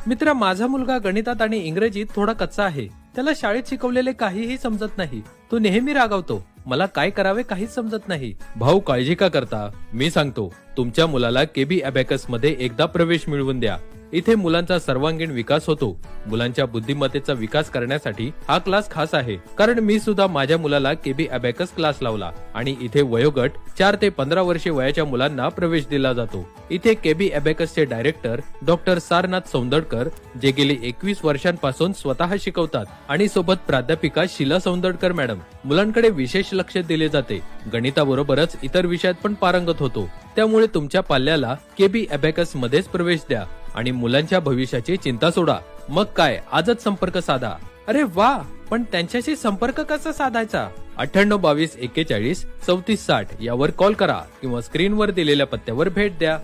मित्रा, माझा मुलगा गणितात आणि इंग्रजीत थोडा कच्चा आहे. त्याला शाळेत शिकवलेले काहीही समजत नाही. तो नेहमी रागावतो. मला काय करावे काहीच समजत नाही. भाऊ, काळजी का करता? मी सांगतो. तुमच्या मुलाला केबी अबॅकस मध्ये एकदा प्रवेश मिळवून द्या. इथे मुलांचा सर्वांगीण विकास होतो. मुलांच्या बुद्धिमत्तेचा विकास करण्यासाठी हा क्लास खास आहे. कारण मी सुद्धा माझ्या मुलाला केबी अबॅकस क्लास लावला आणि इथे वयोगट 4 ते 15 वर्षे वयाच्या मुलांना प्रवेश दिला जातो. इथे केबी अबॅकसचे डायरेक्टर डॉक्टर सारनाथ सौंदडकर, जे गेली 21 वर्षांपासून स्वतः शिकवतात, आणि सोबत प्राध्यापिका शीला सौंदडकर मॅडम. मुलांकडे विशेष लक्ष दिले जाते. गणिताबरोबरच इतर विषयात पण पारंगत होतो. त्यामुळे तुमच्या पाल्याला केबी अबॅकस मध्येच प्रवेश द्या आणि मुलांच्या भविष्याची चिंता सोडा. मग काय, आजच संपर्क साधा. अरे वा, पण त्यांच्याशी संपर्क कसा साधायचा? 98 22 41 34 60 यावर कॉल करा किंवा स्क्रीनवर दिलेल्या पत्त्यावर भेट द्या.